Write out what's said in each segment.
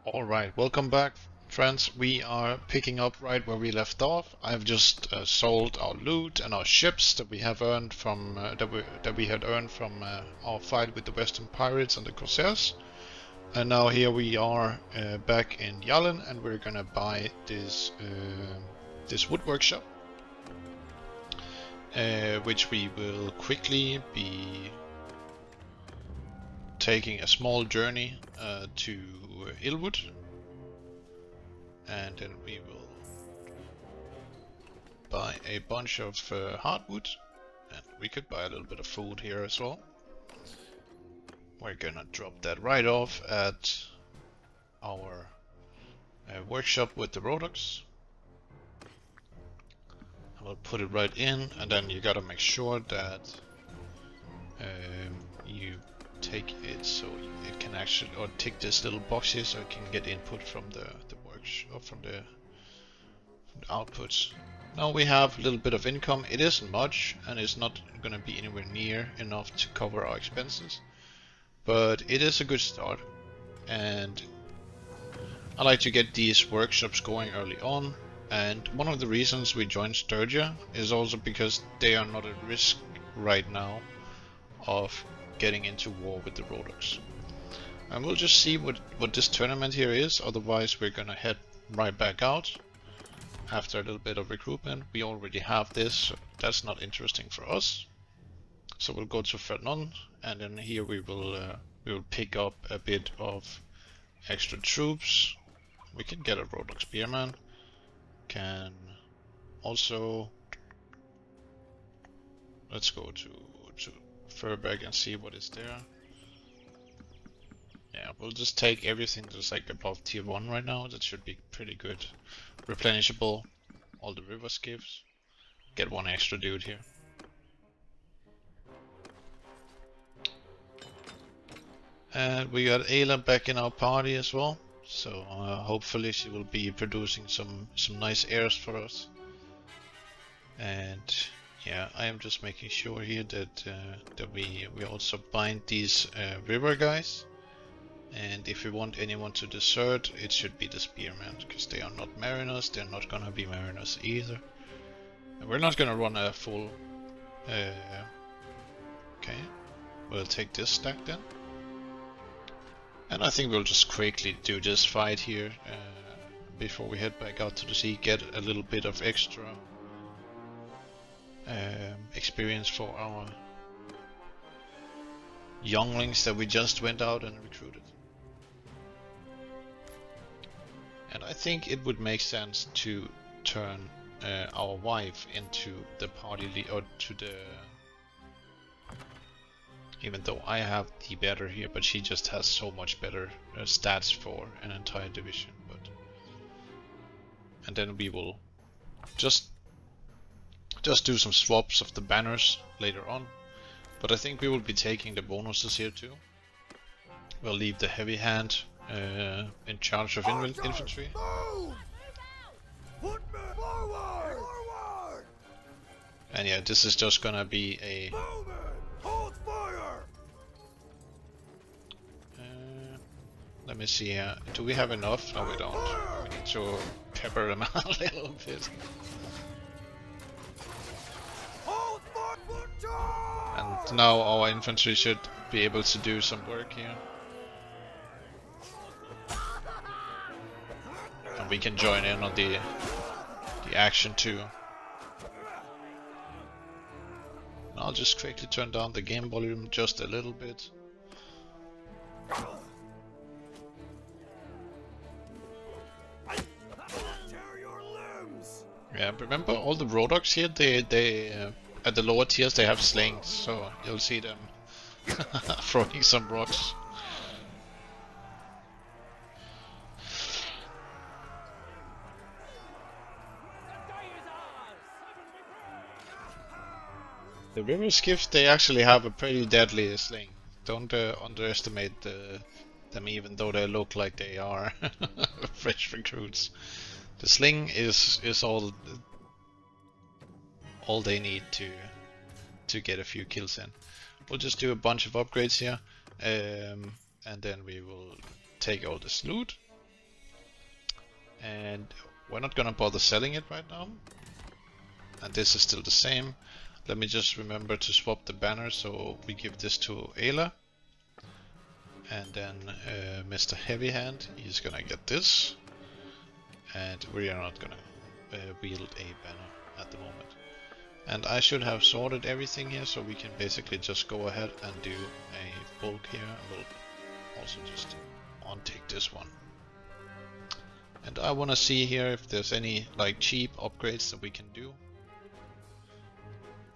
Alright, welcome back friends. We are picking up right where we left off. I've just sold our loot and our ships that we have earned from that we had earned from our fight with the Western Pirates and the Corsairs. And now here we are back in Yalen, and we're gonna buy this this wood workshop, which we will quickly be taking a small journey to Ilwood, and then we will buy a bunch of hardwood, and we could buy a little bit of food here as well. We're gonna drop that right off at our workshop with the Rhodoks. I will put it right in, and then you gotta make sure that you take it so it can actually, or tick this little box here so it can get input from the workshop, or from the outputs. Now we have a little bit of income. It isn't much, and it's not gonna be anywhere near enough to cover our expenses, but it is a good start. And I like to get these workshops going early on, and one of the reasons we joined Sturgia is also because they are not at risk right now of getting into war with the Rhodoks. And we'll just see what this tournament here is, otherwise we're gonna head right back out after a little bit of recruitment. We already have this, so that's not interesting for us. So we'll go to Ferdinand, and then here we will pick up a bit of extra troops. We can get a Rhodok spearman. Can also, let's go to Furberg and see what is there. Yeah, we'll just take everything that's like above tier 1 right now. That should be pretty good. Replenishable, all the river skiffs. Get one extra dude here. And we got Ayla back in our party as well. So hopefully she will be producing some nice heirs for us. And yeah, I am just making sure here that we also bind these river guys. And if we want anyone to desert, it should be the spearmen, because they are not mariners. They're not gonna be mariners either. And we're not gonna run a full. Okay, we'll take this stack then. And I think we'll just quickly do this fight here before we head back out to the sea. Get a little bit of extra experience for our younglings that we just went out and recruited. And I think it would make sense to turn our wife into the party lead, or to the, even though I have the better here, but she just has so much better stats for an entire division. But and then we will just do some swaps of the banners later on. But I think we will be taking the bonuses here too. We'll leave the heavy hand in charge of infantry. And yeah, this is just gonna be a let me see here. Do we have enough? No, we don't. We need to pepper them a little bit. And now our infantry should be able to do some work here. And we can join in on the action too. And I'll just quickly turn down the game volume just a little bit. Yeah, remember all the Rhodoks here, they at the lower tiers they have slings, so you'll see them throwing some rocks. The river skiffs, they actually have a pretty deadly sling. Don't underestimate them, even though they look like they are fresh recruits. The sling is all they need to get a few kills in. We'll just do a bunch of upgrades here, and then we will take all this loot, And we're not gonna bother selling it right now. And this is still the same. Let me just remember to swap the banner, so we give this to Ayla. And then Mr. Heavy Hand, he's gonna get this. And we are not gonna wield a banner at the moment. And I should have sorted everything here, so we can basically just go ahead and do a bulk here. And we'll also just untake this one. And I want to see here if there's any like cheap upgrades that we can do.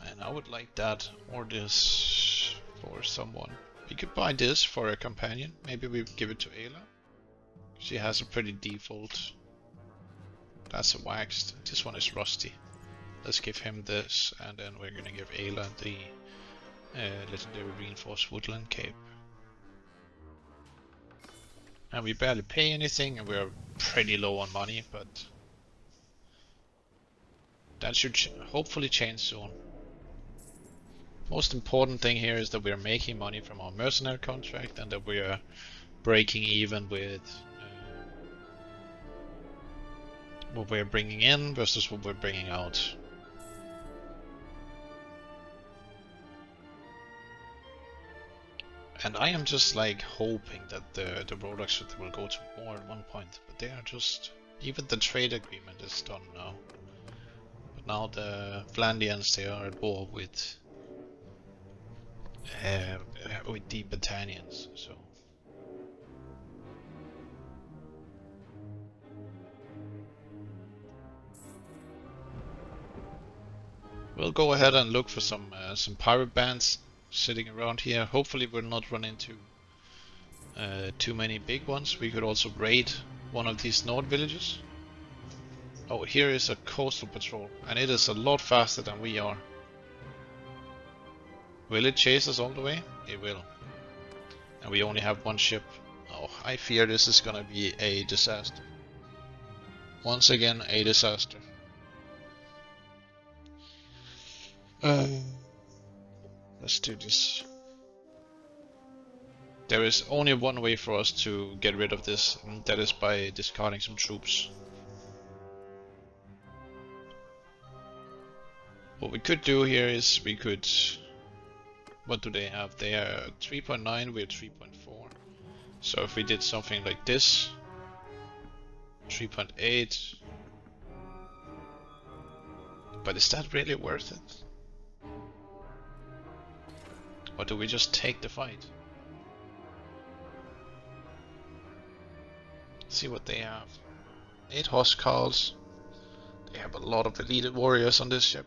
And I would like that or this for someone. We could buy this for a companion. Maybe we give it to Ayla. She has a pretty default. That's a waxed. This one is rusty. Let's give him this, and then we're gonna give Ayla the legendary reinforced woodland cape. And we barely pay anything, and we're pretty low on money, but that should hopefully change soon. Most important thing here is that we're making money from our mercenary contract, and that we are breaking even with what we're bringing in versus what we're bringing out. And I am just like hoping that the Rhodoks will go to war at one point, but they are just, even the trade agreement is done now. But now the Vlandians, they are at war with the Battanians, so. We'll go ahead and look for some pirate bands sitting around here. Hopefully we'll not run into too many big ones. We could also raid one of these Nord villages. Oh, here is a coastal patrol, and it is a lot faster than we are. Will it chase us all the way? It will. And we only have one ship. Oh, I fear this is gonna be a disaster. Once again, a disaster. Let's do this. There is only one way for us to get rid of this, and that is by discarding some troops. What we could do here is we could... What do they have? They are 3.9, we're 3.4. So if we did something like this, 3.8. But is that really worth it? Or do we just take the fight? Let's see what they have. 8 Huskarls. They have a lot of elite warriors on this ship.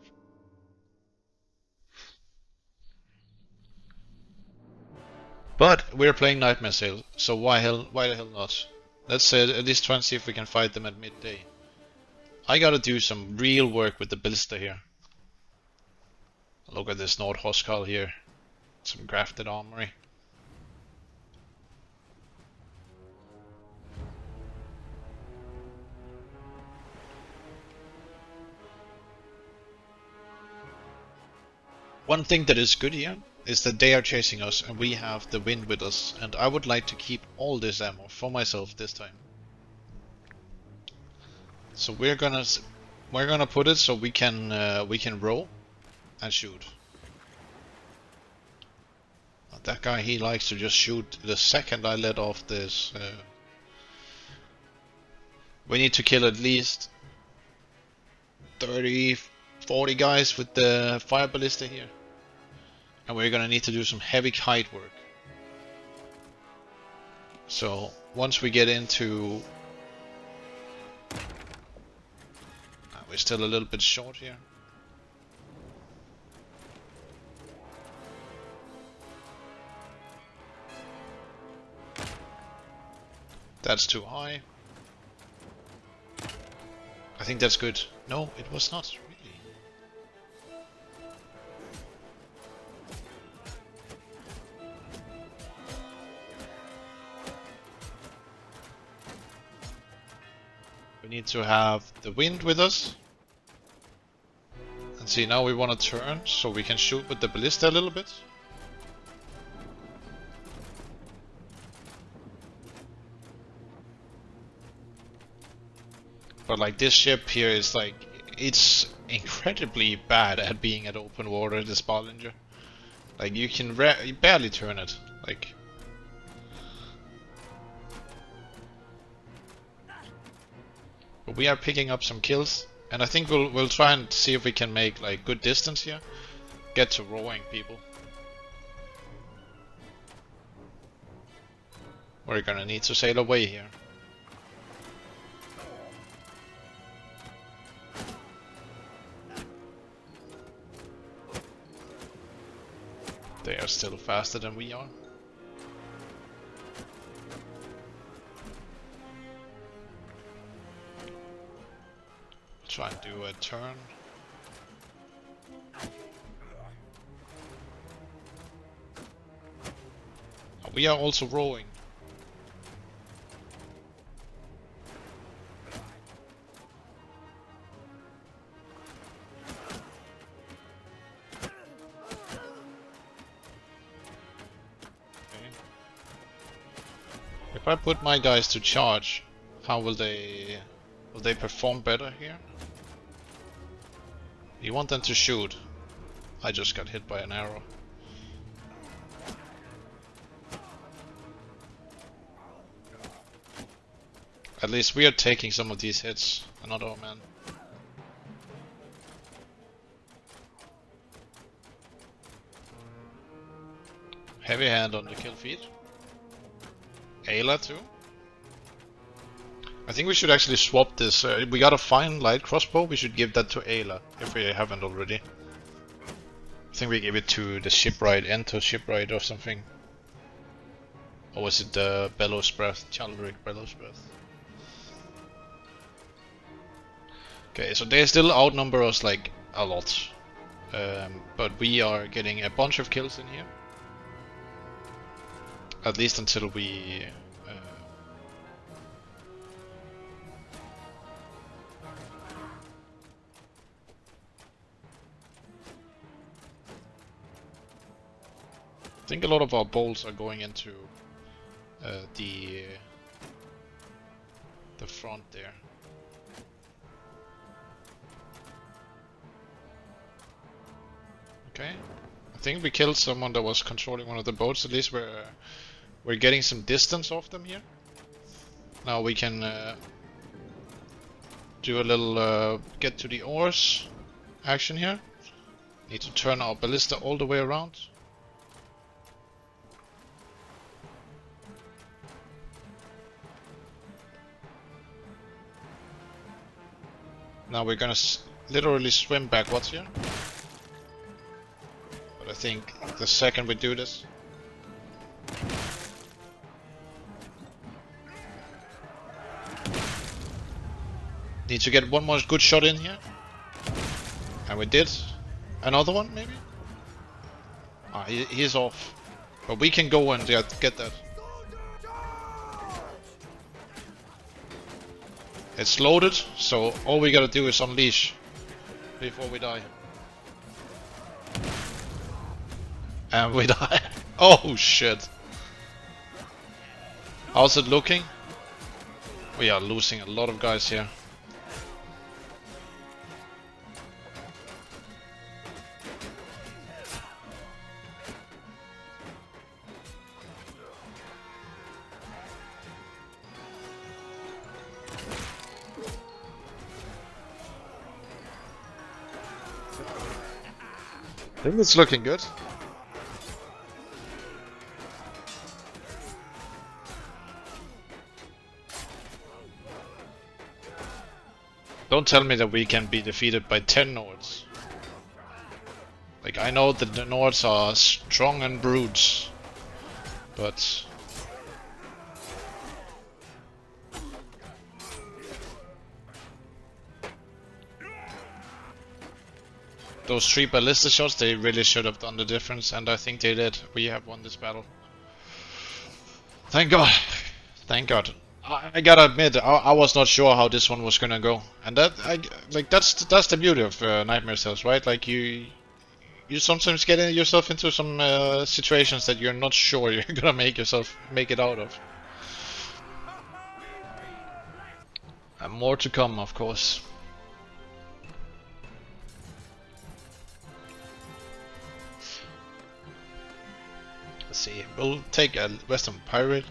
But we're playing Nightmare Sail, so why the hell not? Let's at least try and see if we can fight them at midday. I gotta do some real work with the ballista here. Look at this Nord Huskarl here. Some grafted armory. One thing that is good here is that they are chasing us and we have the wind with us, and I would like to keep all this ammo for myself this time. So we're gonna put it so we can row and shoot. That guy, he likes to just shoot the second I let off this. We need to kill at least 30, 40 guys with the fire ballista here. And we're gonna need to do some heavy kite work. So once we get into... we're still a little bit short here. That's too high. I think that's good. No, it was not really. We need to have the wind with us. And see, now we want to turn so we can shoot with the ballista a little bit. But like this ship here is like, it's incredibly bad at being at open water, this Ballinger. Like you can you barely turn it. Like, but we are picking up some kills, and I think we'll try and see if we can make like good distance here. Get to rowing people. We're gonna need to sail away here. They are still faster than we are. Try and do a turn. Oh, we are also rowing. If I put my guys to charge, how will they perform better here? You want them to shoot. I just got hit by an arrow. At least we are taking some of these hits, not our men. Heavy hand on the kill feed. Ayla too. I think we should actually swap this. We got a fine light crossbow. We should give that to Ayla if we haven't already. I think we gave it to the shipwright, Enter shipwright or something. Or was it the Bellows Breath, Chalric Bellows Breath? Okay, so they still outnumber us like a lot, but we are getting a bunch of kills in here. At least until we I think a lot of our bolts are going into the front there. Okay, I think we killed someone that was controlling one of the boats. At least we're getting some distance off them here. Now we can do a little get to the oars action here. Need to turn our ballista all the way around. Now we're gonna literally swim backwards here. But I think the second we do this, need to get one more good shot in here. And we did. Another one maybe? Ah, he's off. But we can go and get that. It's loaded, so all we gotta do is unleash before we die. And we die. Oh shit. How's it looking? We are losing a lot of guys here. I think it's looking good. Don't tell me that we can be defeated by 10 Nords. Like, I know that the Nords are strong and brutes, but those 3 ballista shots, they really should have done the difference, and I think they did. We have won this battle. Thank God. Thank God. I gotta admit, I was not sure how this one was gonna go, and that's the beauty of Nightmare Cells, right? Like you sometimes get yourself into some situations that you're not sure you're gonna make it out of. And more to come, of course. Let's see, we'll take a Western Pirate.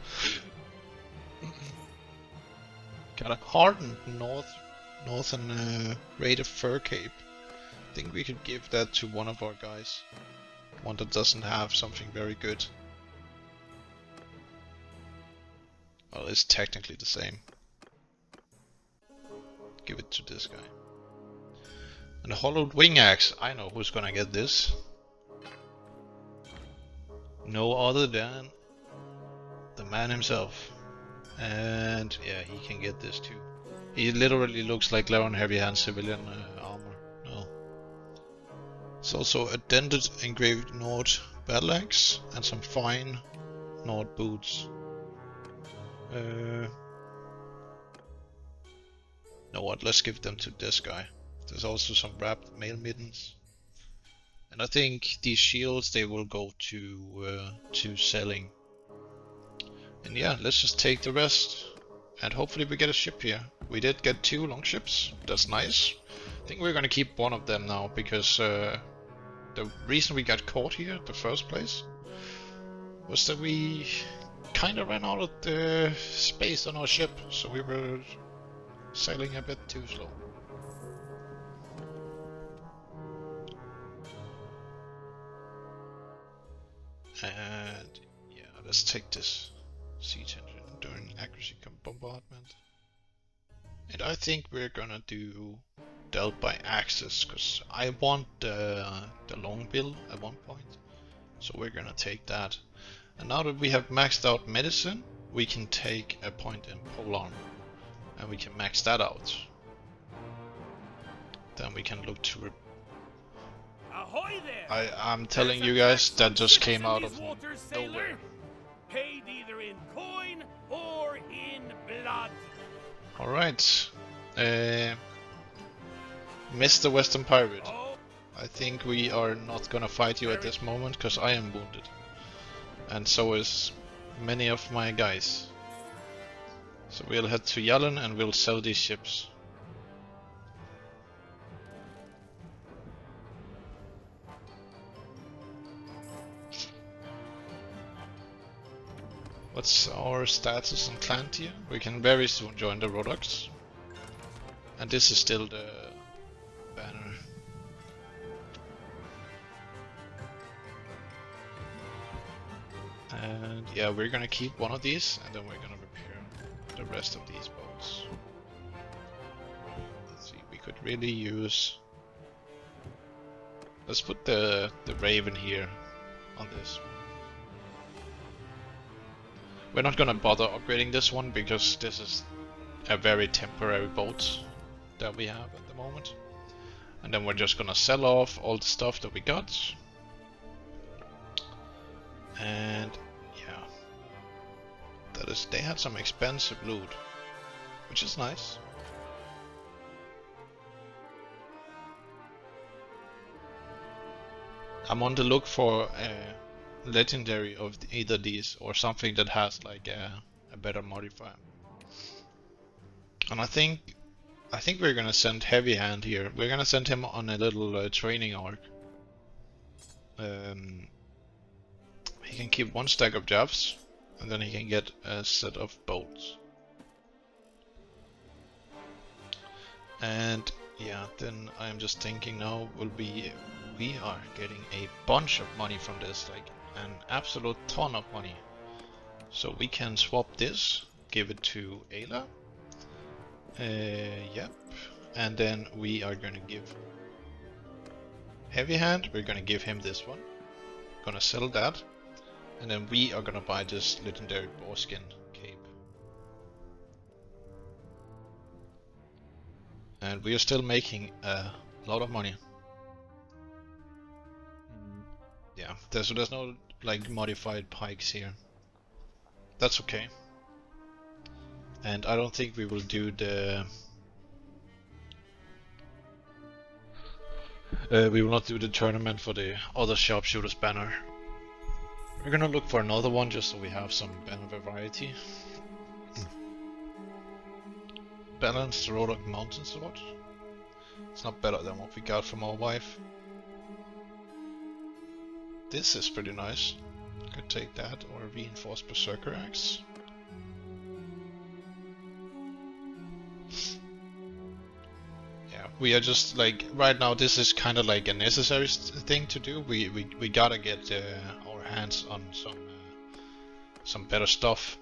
Got a hardened northern rated fur cape. I think we could give that to one of our guys. One that doesn't have something very good. Well, it's technically the same. Give it to this guy. And a hollowed wing axe. I know who's gonna get this. No other than the man himself. And yeah, he can get this too. He literally looks like Laron Heavy Hand civilian armor. No. It's also a dented engraved Nord battle axe and some fine Nord boots. Know what? Let's give them to this guy. There's also some wrapped mail middens. And I think these shields, they will go to selling. And yeah, let's just take the rest. And hopefully we get a ship here. We did get 2 longships. That's nice. I think we're gonna keep one of them now because the reason we got caught here in the first place was that we kind of ran out of the space on our ship, so we were sailing a bit too slow. And yeah, let's take this siege engine during accuracy bombardment. And I think we're gonna do dealt by axes, because I want the long bill at one point. So we're gonna take that. And now that we have maxed out medicine, we can take a point in polearm. And we can max that out. Then we can look to Ahoy there! I'm telling you guys, that just came out of nowhere. Paid either in coin or in blood. Alright. Mr. Western Pirate. Oh. I think we are not gonna fight you at this moment, because I am wounded. And so is many of my guys. So we'll head to Yallen and we'll sell these ships. What's our status on clan tier? We can very soon join the Rhodoks. And this is still the banner. And yeah, we're gonna keep one of these and then we're gonna repair the rest of these boats. Let's see, we could really use... Let's put the Raven here on this. We're not gonna bother upgrading this one because this is a very temporary boat that we have at the moment. And then we're just gonna sell off all the stuff that we got. And yeah, that is, they had some expensive loot, which is nice. I'm on the look for legendary of either these or something that has like a better modifier. And I think we're gonna send Heavy Hand here. We're gonna send him on a little training arc. He can keep 1 stack of jabs and then he can get a set of bolts. And yeah, then I'm just thinking now we are getting a bunch of money from this, like an absolute ton of money. So we can swap this, give it to Ayla. Yep. And then we are gonna give Heavy Hand, we're gonna give him this one. Gonna sell that. And then we are gonna buy this legendary boarskin cape. And we are still making a lot of money. Yeah, there's no like modified pikes here. That's okay. And I don't think we will do the we will not do the tournament for the other sharpshooters banner. We're gonna look for another one just so we have some banner variety. Balanced Rhodok mountain sword. It's not better than what we got from our wife. This is pretty nice. Could take that or a reinforced berserker axe. Yeah, we are just like right now. This is kind of like a necessary thing to do. We gotta get our hands on some better stuff.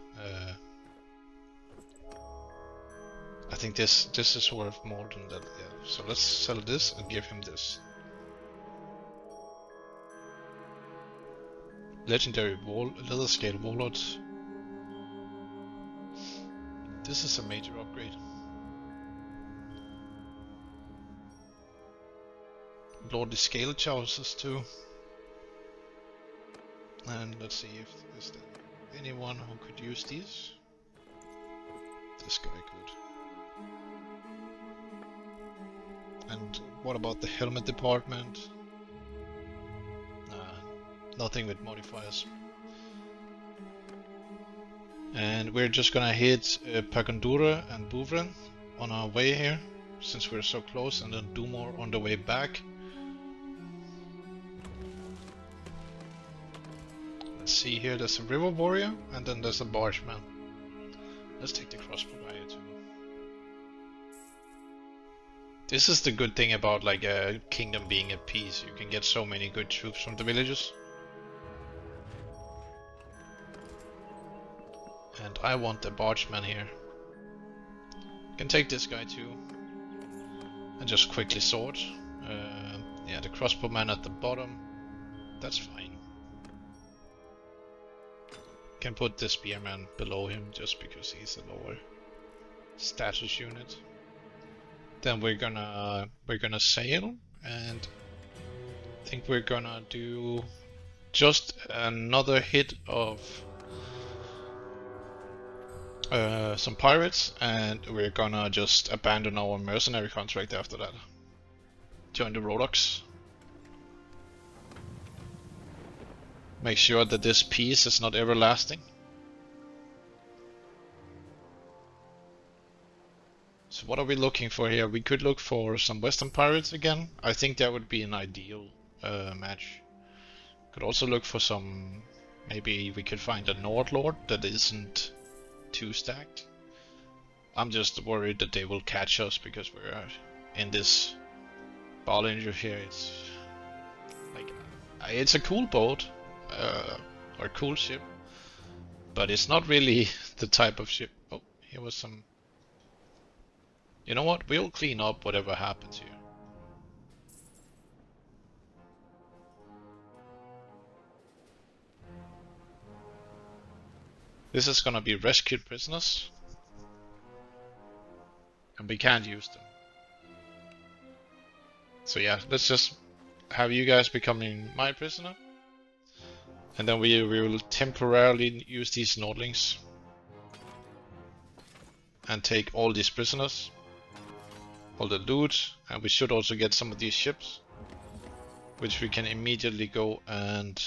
I think this is worth more than that. Yeah. So let's sell this and give him this. Legendary leather scale warlord. This is a major upgrade. Lordly scale choices too. And let's see if is there anyone who could use these. This guy could. And what about the helmet department? Nothing with modifiers. And we're just gonna hit Pagandura and Buvren on our way here, since we're so close, and then do more on the way back. Let's see here, there's a river warrior, and then there's a bargeman. Let's take the crossbow guy too. This is the good thing about like a kingdom being at peace. You can get so many good troops from the villages. And I want the bargeman here. Can take this guy too. And just quickly sword. Yeah, the crossbowman at the bottom. That's fine. Can put the spearman below him just because he's a lower status unit. Then we're gonna sail, and I think we're gonna do just another hit of some pirates, and we're gonna just abandon our mercenary contract after that. Join the Rhodoks. Make sure that this peace is not everlasting. So what are we looking for here? We could look for some Western pirates again. I think that would be an ideal match. Could also look for some. Maybe we could find a Nordlord that isn't too stacked. I'm just worried that they will catch us because we're in this Ballinger here. It's like it's a cool boat or cool ship, but it's not really the type of ship. Oh, here was some. You know what? We'll clean up whatever happens here. This is gonna be rescued prisoners. And we can't use them. So yeah, let's just have you guys becoming my prisoner. And then we will temporarily use these Nordlings. And take all these prisoners. All the loot. And we should also get some of these ships. Which we can immediately go and...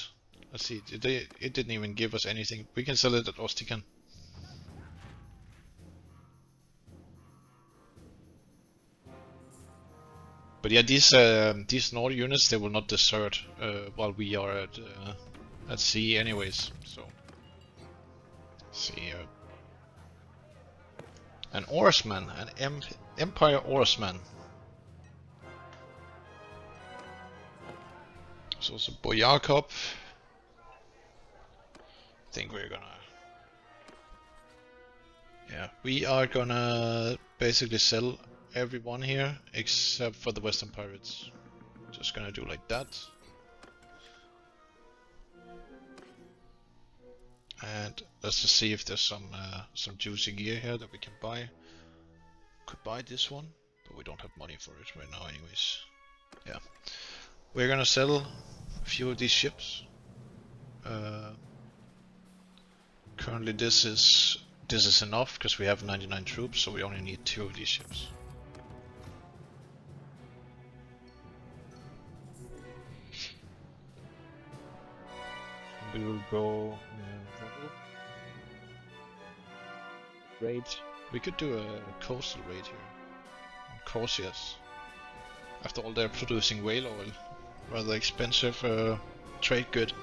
Let's see, it didn't even give us anything. We can sell it at Ostican. But yeah, these Nord units, they will not desert while we are at sea anyways. So, let's see here. An oarsman, an Empire oarsman. So it's a Boyarkop. I think we're gonna... Yeah, we are gonna basically sell everyone here except for the Western pirates. Just gonna do like that. And let's just see if there's some juicy gear here that we can buy. Could buy this one, but we don't have money for it right now anyways. Yeah. We're gonna sell a few of these ships. Currently this is enough because we have 99 troops, so we only need 2 of these ships. We will go raid We could do a coastal raid here on Corsairs. After all, they're producing whale oil, rather expensive trade good.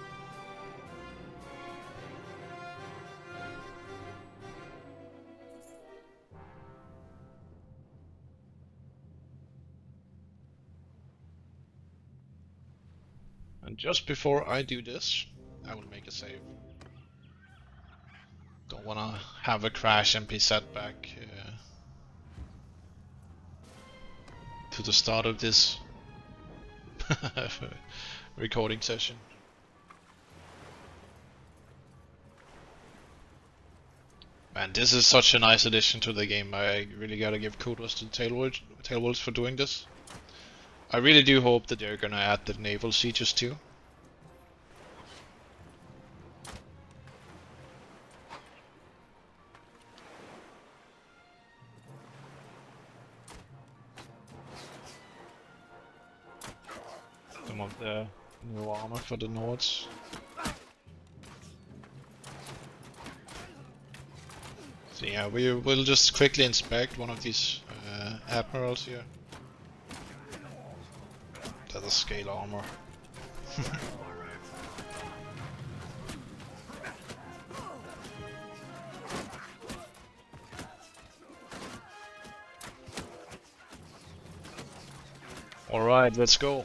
And just before I do this, I will make a save. Don't wanna have a crash and be set back to the start of this recording session. Man, this is such a nice addition to the game. I really gotta give kudos to Tailwolves for doing this. I really do hope that they're gonna add the naval sieges too. Some of the new armor for the Nords. So yeah, we will just quickly inspect one of these admirals here. That is scale armor. Alright, let's go.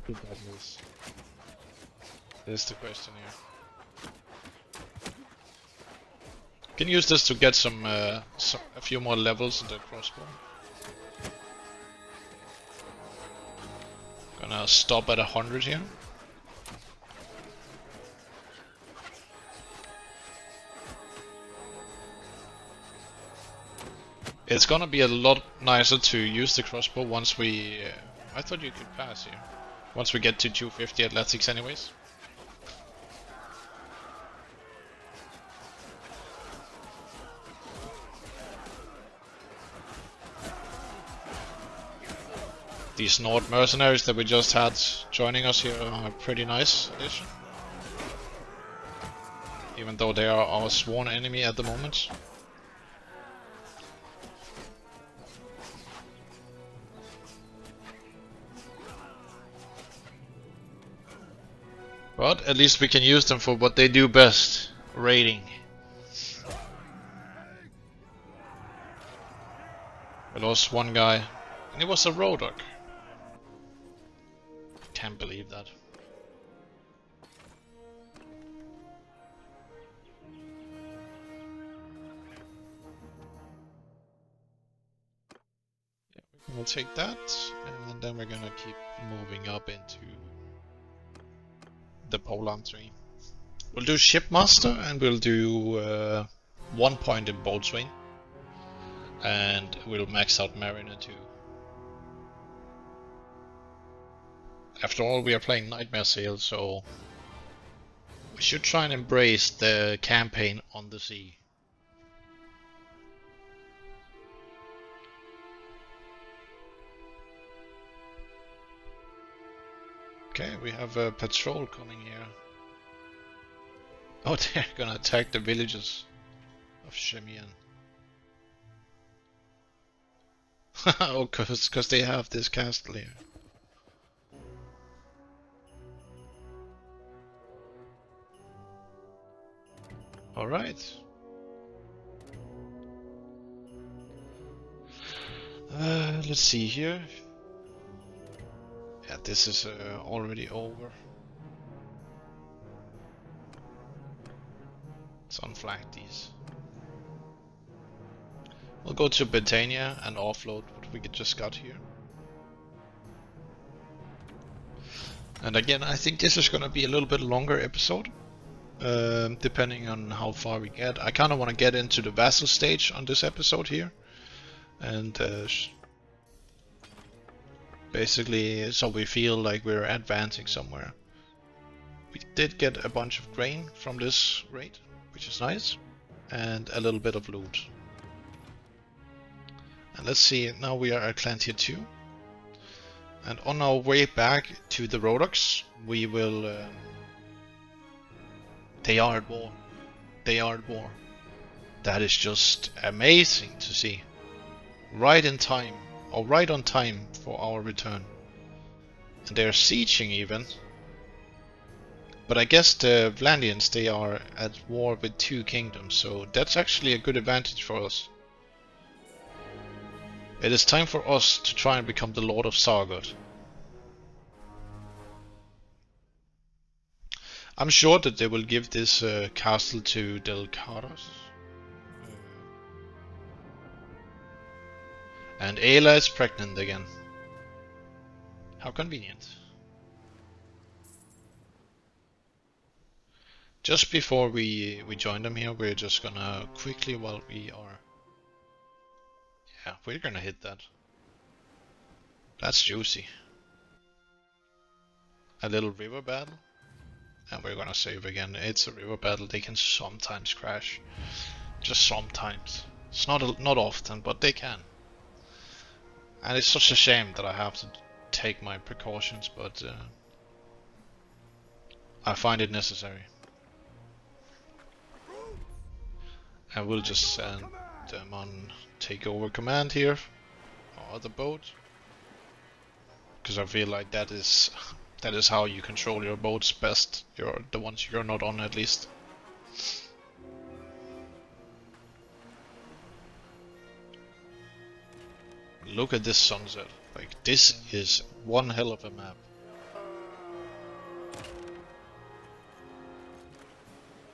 Did that miss? That's the question here. Can use this to get a few more levels in the crossbow. Gonna stop at 100 here. It's gonna be a lot nicer to use the crossbow once we... I thought you could pass here. Once we get to 250 athletics anyways. These Nord mercenaries that we just had joining us here are a pretty nice addition. Even though they are our sworn enemy at the moment. But at least we can use them for what they do best, raiding. We lost one guy, and it was a Rhodok. Can't believe that. Yeah, we'll take that, and then we're gonna keep moving up into the Poland tree. We'll do Shipmaster and we'll do 1 point in Boatswain. And we'll max out Mariner too. After all, we are playing Nightmare Sail, so we should try and embrace the campaign on the sea. Okay, we have a patrol coming here. Oh, they're gonna attack the villages of Shemian. Oh, cause they have this castle here. Alright. Let's see here. Yeah, this is already over. Let's unflag these. We'll go to Battania and offload what we just got here. And again, I think this is gonna be a little bit longer episode. Depending on how far we get. I kinda wanna get into the vassal stage on this episode here. And basically, so we feel like we're advancing somewhere. We did get a bunch of grain from this raid, which is nice, and a little bit of loot. And let's see, now we are at clan tier 2. And on our way back to the Rhodoks, we will... they are at war. They are at war. That is just amazing to see. Right in time, or right on time for our return. And they're sieging even. But I guess the Vlandians, they are at war with 2 kingdoms, so that's actually a good advantage for us. It is time for us to try and become the Lord of Sargot. I'm sure that they will give this castle to Delcaros. And Ayla is pregnant again. How convenient. Just before we join them here, we're just gonna quickly, while we are... Yeah, we're gonna hit that. That's juicy. A little river battle. And we're gonna save again. It's a river battle, they can sometimes crash. Just sometimes. It's not often, but they can. And it's such a shame that I have to take my precautions, but I find it necessary. I will just send them on takeover command here, or the boat, because I feel like that is how you control your boats best. You're the ones you're not on, at least. Look at this sunset. Like, this is one hell of a map.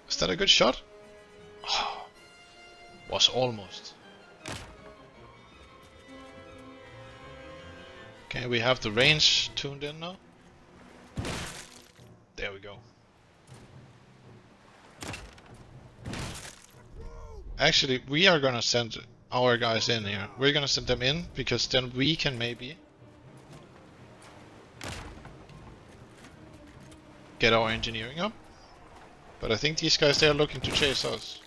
Is that a good shot? Oh, was almost. Okay, we have the range tuned in now. There we go. Actually, we are gonna send our guys in here. We're gonna send them in, because then we can maybe get our engineering up. But I think these guys, they are looking to chase us.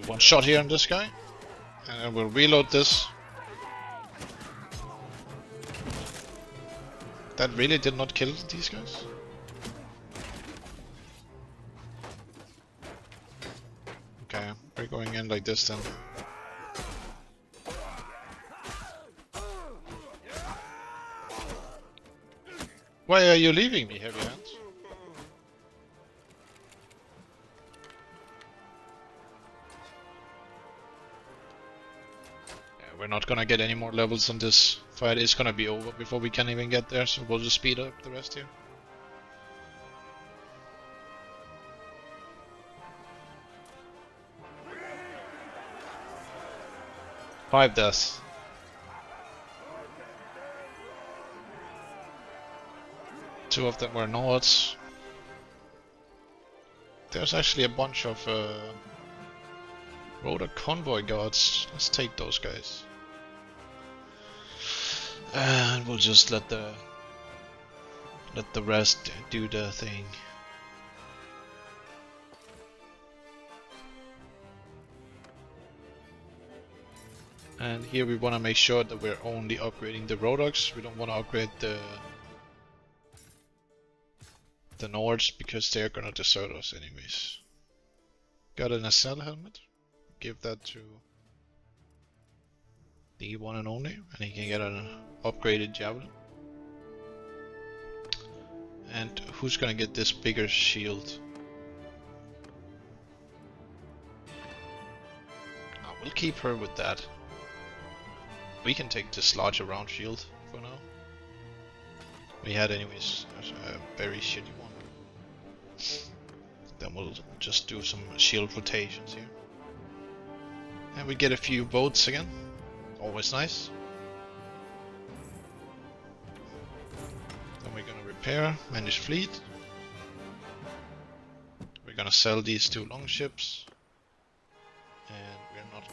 One shot here on this guy, and then we'll reload this. That really did not kill these guys. Okay, we're going in like this then. Why are you leaving me, heavy hands? We're not gonna get any more levels on this fight. It's gonna be over before we can even get there, so we'll just speed up the rest here. Five deaths. Two of them were Nords. There's actually a bunch of Rhodok convoy guards. Let's take those guys. And we'll just let the rest do the thing. And here we want to make sure that we're only upgrading the Rhodoks. We don't want to upgrade the Nords, because they're gonna desert us anyways. Got an Nacelle helmet. Give that to the one and only, and he can get an upgraded javelin. And who's gonna get this bigger shield? We'll keep her with that. We can take this larger round shield for now. We had anyways a very shitty one. Then we'll just do some shield rotations here. And we get a few boats again. Always nice. Then we're gonna repair, manage fleet. We're gonna sell these 2 longships. And we're not...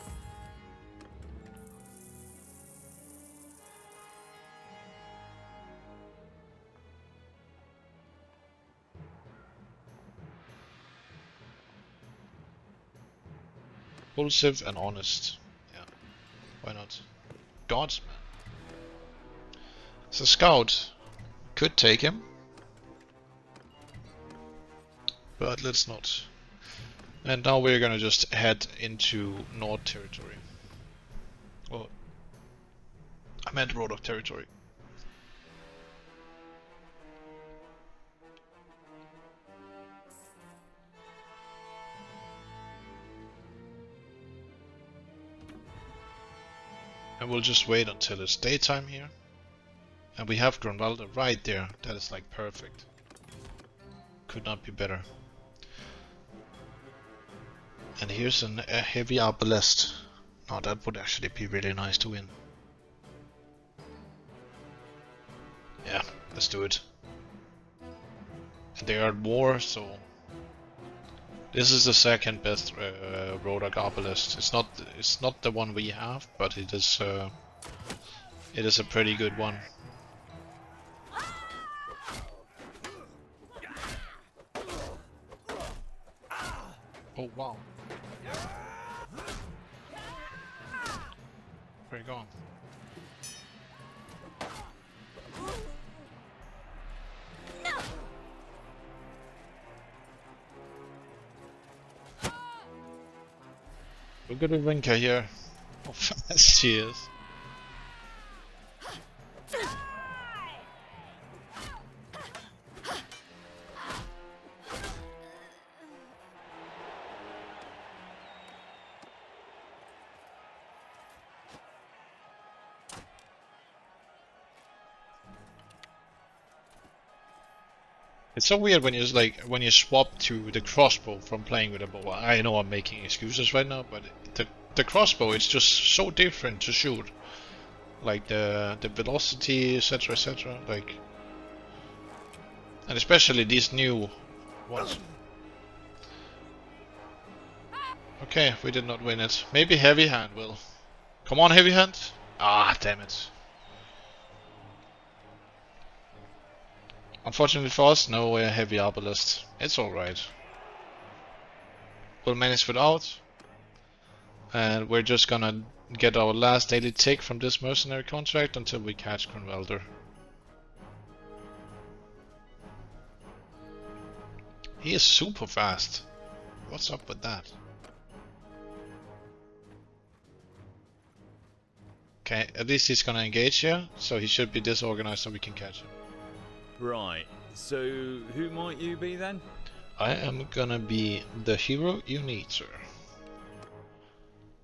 Impulsive and honest. Yeah, why not? Godsman. So Scout could take him, but let's not. And now we're gonna just head into Nord territory. Oh, I meant Rhodok territory. And we'll just wait until it's daytime here. And we have Grunwalder right there. That is like perfect. Could not be better. And here's a heavy arbalest. Oh, that would actually be really nice to win. Yeah, let's do it. And they are at war, so this is the second best Rhodak arbalest. It's not the one we have, but it is a pretty good one. Oh wow. Where are you going? Look at Ivanka here. How fast she is. It's so weird when you swap to the crossbow from playing with a bow. I know I'm making excuses right now, but the crossbow is just so different to shoot. Like the velocity, etc., etc. Like, and especially these new ones. Okay, we did not win it. Maybe heavy hand will. Come on, heavy hand. Ah, damn it. Unfortunately for us, no heavy arbalest. It's alright. We'll manage without. And we're just gonna get our last daily tick from this mercenary contract until we catch Grunwalder. He is super fast. What's up with that? Okay, at least he's gonna engage here, so he should be disorganized so we can catch him. Right, so who might you be then? I am gonna be the hero you need, sir.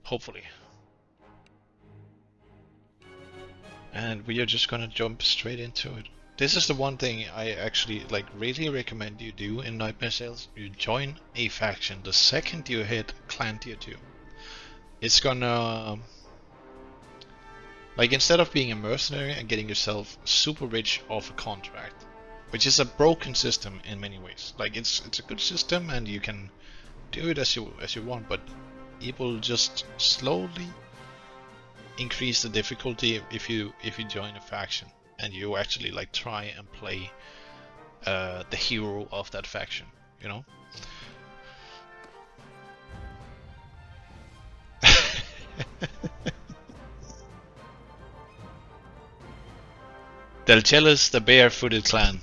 Hopefully. And we are just gonna jump straight into it. This is the one thing I actually really recommend you do in Nightmare Sales. You join a faction the second you hit Clan Tier 2. It's gonna... instead of being a mercenary and getting yourself super rich off a contract, which is a broken system in many ways. It's a good system and you can do it as you want, but it will just slowly increase the difficulty if you join a faction and you actually try and play the hero of that faction, you know? Del Chelis, the barefooted clan.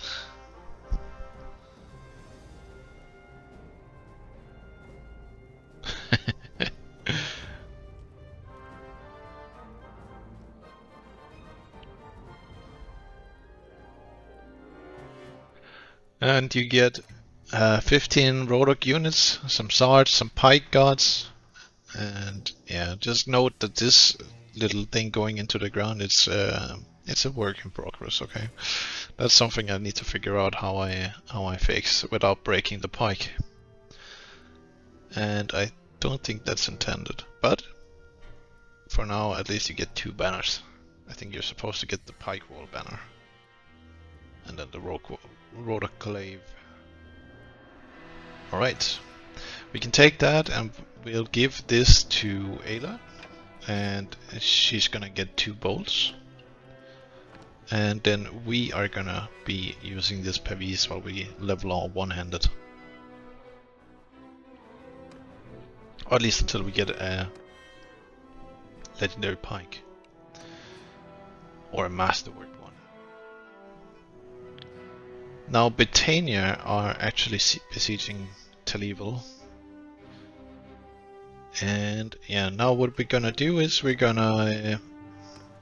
And you get 15 Rhodok units, some swords, some pike guards, and yeah, just note that this little thing going into the ground, it's a work in progress. Okay, that's something I need to figure out how I fix without breaking the pike. And I don't think that's intended, but for now at least you get 2 banners. I think you're supposed to get the pike wall banner and then the Rhodok glaive. Alright, we can take that and we'll give this to Ayla, and she's gonna get 2 bolts. And then we are gonna be using this Pavis while we level our one-handed. Or at least until we get a legendary pike. Or a masterwork one. Now Battania are actually besieging Talevil. And yeah, now what we're gonna do is we're gonna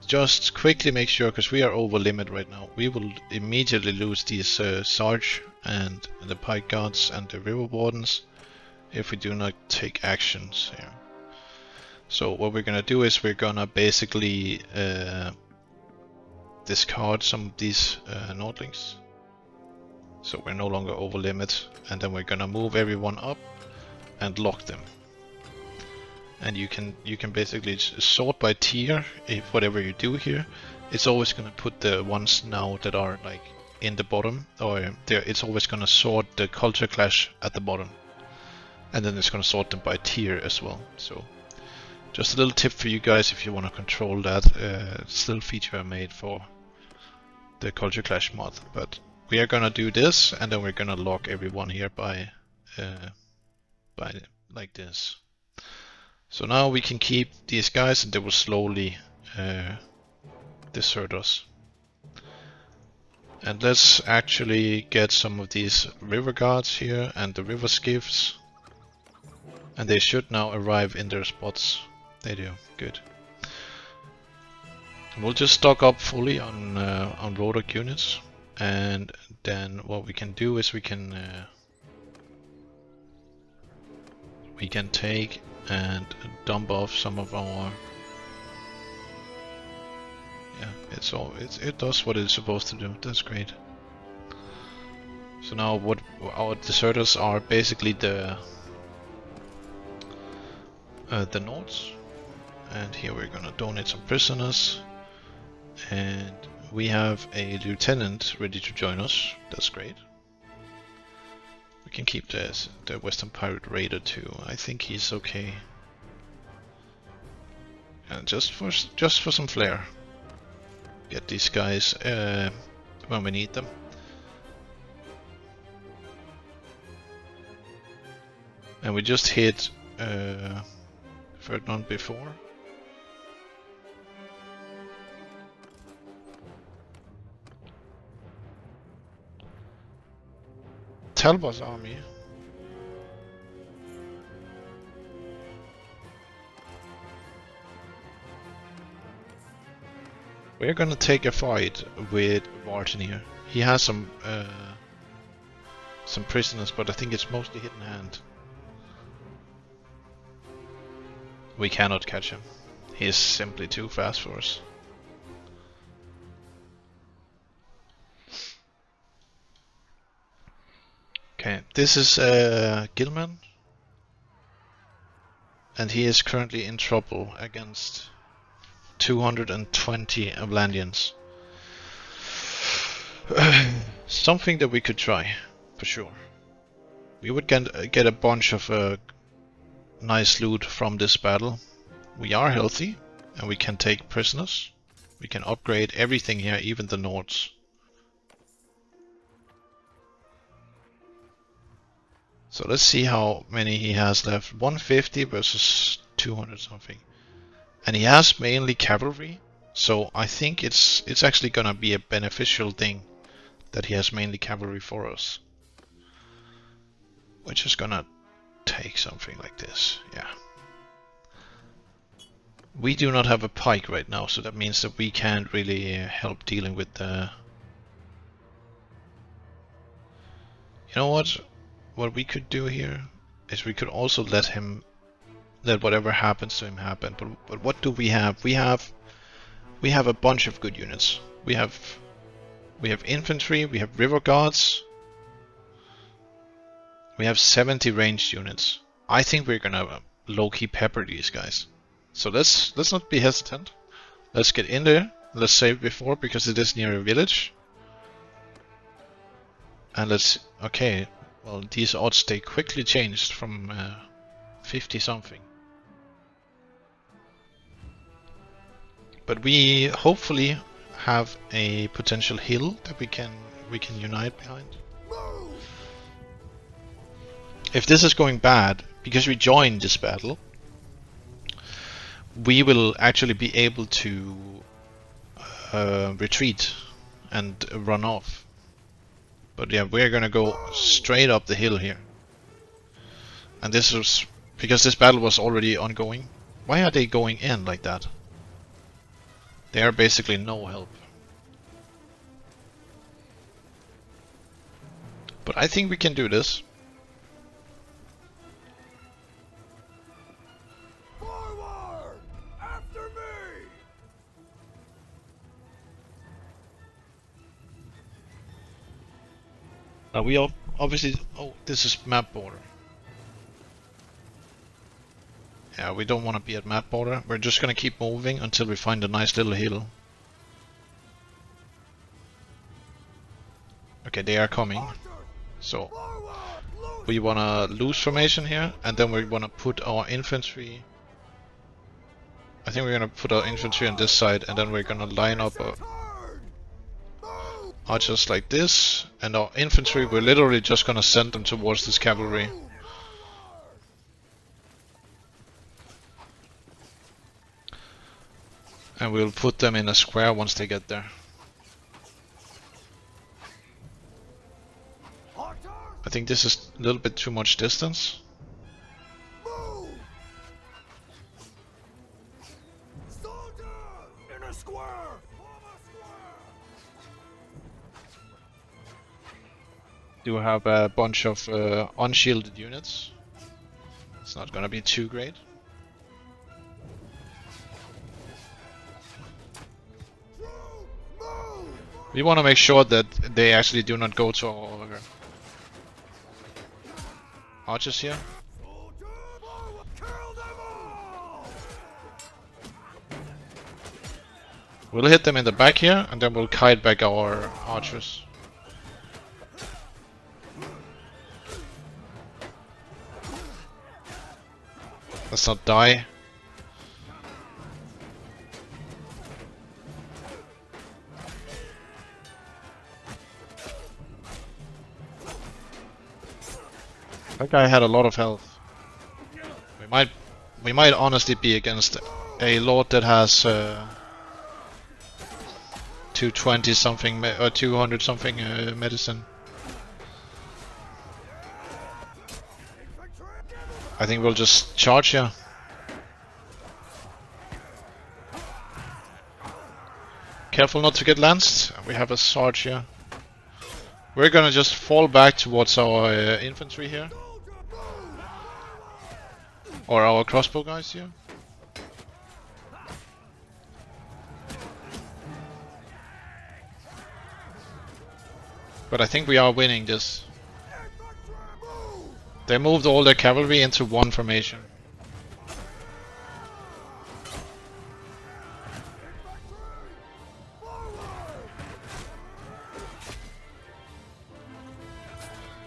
just quickly make sure, because we are over limit right now, we will immediately lose these Sarge and the Pike Guards and the River Wardens if we do not take actions here. So what we're gonna do is we're gonna basically discard some of these Nordlings. So we're no longer over limit, and then we're gonna move everyone up and lock them. And you can basically sort by tier. If whatever you do here, it's always gonna put the ones now that are like in the bottom, or there. It's always gonna sort the culture clash at the bottom, and then it's gonna sort them by tier as well. So just a little tip for you guys if you want to control that. Still feature I made for the culture clash mod, but we are gonna do this, and then we're gonna lock everyone here by like this. So now we can keep these guys, and they will slowly desert us. And let's actually get some of these river guards here and the river skiffs. And they should now arrive in their spots. They do, good. And we'll just stock up fully on Rhodok units. And then what we can do is we can take and dump off some of our, it does what it's supposed to do. That's great. So now what our deserters are basically the Nords, and here we're gonna donate some prisoners, and we have a lieutenant ready to join us. That's great. We can keep the Western Pirate Raider too. I think he's okay. And just for some flair, get these guys when we need them. And we just hit Ferdinand before. Talbot's army. We're gonna take a fight with Martin here. He has some prisoners, but I think it's mostly hidden hand. We cannot catch him. He is simply too fast for us. Okay, this is Gilman, and he is currently in trouble against 220 Vlandians. Something that we could try, for sure. We would get a bunch of nice loot from this battle. We are healthy, and we can take prisoners. We can upgrade everything here, even the Nords. So let's see how many he has left. 150 versus 200 something. And he has mainly cavalry, so I think it's actually gonna be a beneficial thing that he has mainly cavalry for us. We're just gonna take something like this, yeah. We do not have a pike right now, so that means that we can't really help dealing with the... You know what? What we could do here is we could also let whatever happens to him happen. But what do we have? We have a bunch of good units. We have infantry. We have river guards. We have 70 ranged units. I think we're gonna low-key pepper these guys. So let's not be hesitant. Let's get in there. Let's save before because it is near a village. And let's okay. Well, these odds, they quickly changed from 50 something. But we hopefully have a potential hill that we can unite behind. If this is going bad, because we joined this battle, we will actually be able to retreat and run off. But yeah, we're gonna go straight up the hill here. And this is because this battle was already ongoing. Why are they going in like that? They are basically no help. But I think we can do this. Forward! After me! Now we obviously... Oh, this is map border. Yeah, we don't want to be at map border. We're just gonna keep moving until we find a nice little hill. Okay, they are coming. So we wanna lose formation here, and then we wanna put our infantry. I think we're gonna put our infantry on this side, and then we're gonna line up our archers like this, and our infantry, we're literally just gonna send them towards this cavalry. And we'll put them in a square once they get there. I think this is a little bit too much distance. In a square! Do have a bunch of unshielded units. It's not gonna be too great. We want to make sure that they actually do not go to our archers here. We'll hit them in the back here, and then we'll kite back our archers. Let's not die. That guy had a lot of health. We might honestly be against a lord that has 220 something or 200 something medicine. I think we'll just charge here. Careful not to get lanced. We have a charge here. We're gonna just fall back towards our infantry here. Or our crossbow guys here. But I think we are winning this. They moved all their cavalry into one formation.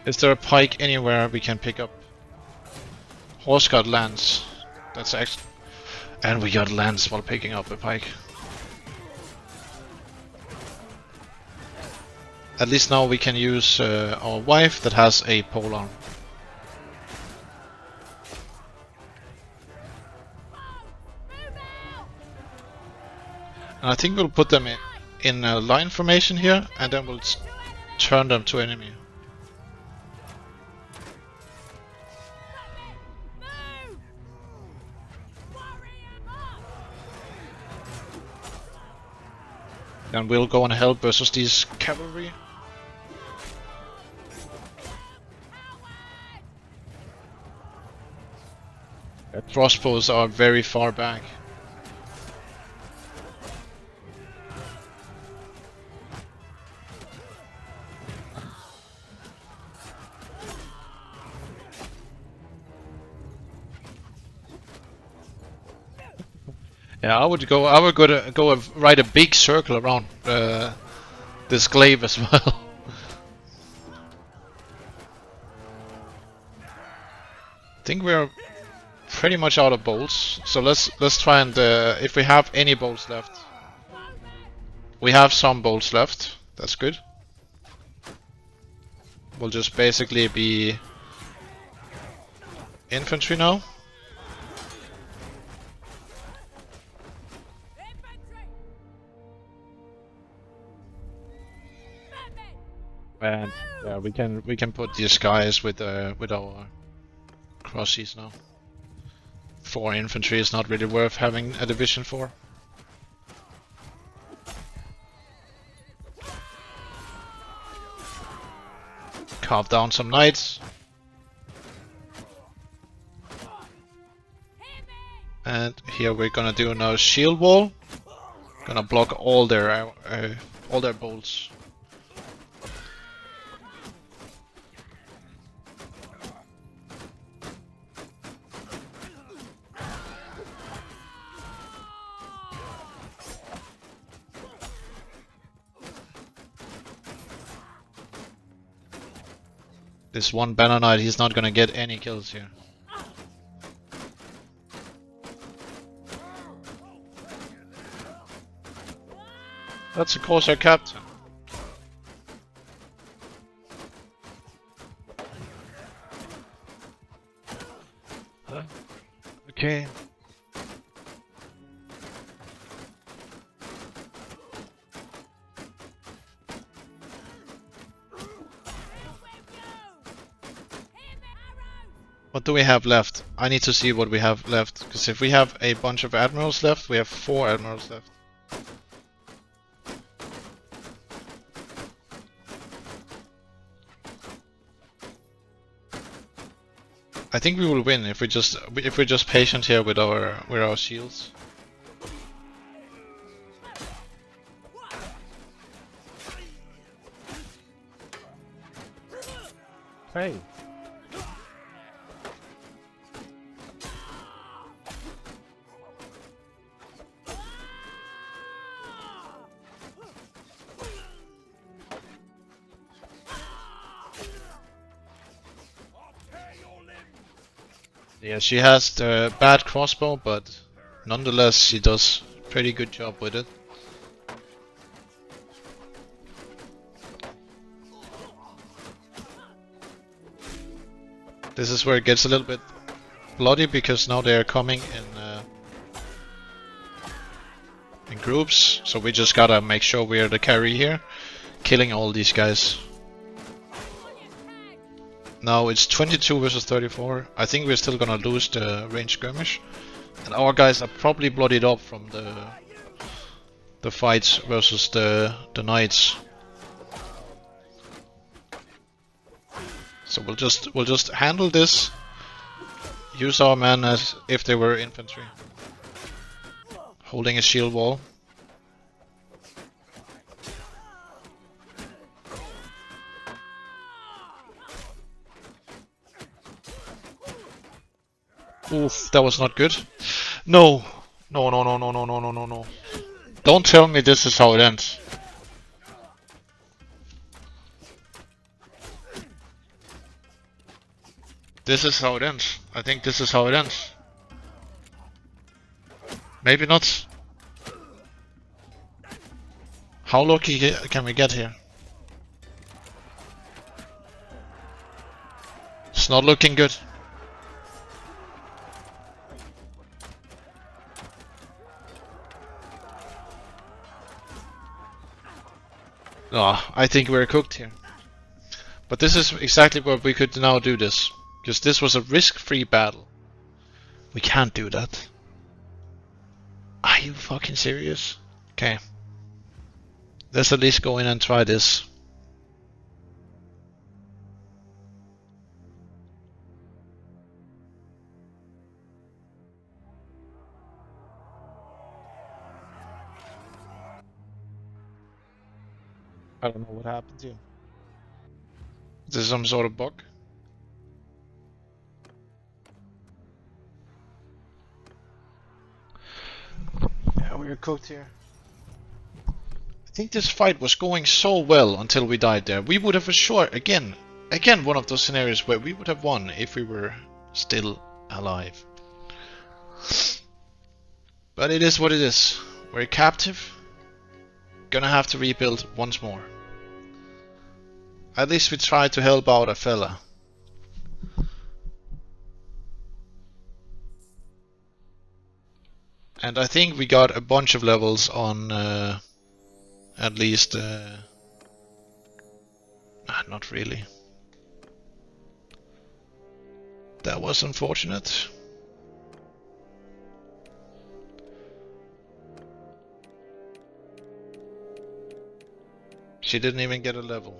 Is there a pike anywhere we can pick up? Horse got lance. That's actually... And we got lance while picking up a pike. At least now we can use our wife that has a polearm. And I think we'll put them in a line formation here, and then we'll turn them to enemy. Then we'll go and help versus these cavalry. The crossbows are very far back. Yeah, I would go write a big circle around this glaive as well. I think we're pretty much out of bolts, so let's try and if we have any bolts left. We have some bolts left. That's good. We'll just basically be infantry now. And yeah, we can put these guys with our crossies now. 4 infantry is not really worth having a division for. Carve down some knights. And here we're gonna do now shield wall. Gonna block all their bolts. This one Banner Knight, he's not gonna get any kills here. That's of course our captain. Huh? Okay. What do we have left? I need to see what we have left, because if we have a bunch of admirals left, we have 4 admirals left. I think we will win if we're just patient here with our shields. Hey. Yeah, she has the bad crossbow, but nonetheless she does a pretty good job with it. This is where it gets a little bit bloody, because now they are coming in groups, so we just gotta make sure we're the carry here, killing all these guys. Now it's 22 versus 34. I think we're still gonna lose the range skirmish, and our guys are probably bloodied up from the fights versus the knights. So we'll just handle this. Use our men as if they were infantry, holding a shield wall. Oof, that was not good. No! No, no, no, no, no, no, no, no, no. Don't tell me this is how it ends. This is how it ends. I think this is how it ends. Maybe not. How lucky can we get here? It's not looking good. Oh, I think we're cooked here. But this is exactly what we could now do this. Because this was a risk-free battle. We can't do that. Are you fucking serious? Okay. Let's at least go in and try this. I don't know what happened here. Is this some sort of bug? Yeah, we were cooked here. I think this fight was going so well until we died there. We would have assured, again one of those scenarios where we would have won if we were still alive. But it is what it is. We're captive. Gonna have to rebuild once more. At least we tried to help out a fella. And I think we got a bunch of levels on at least... not really. That was unfortunate. She didn't even get a level.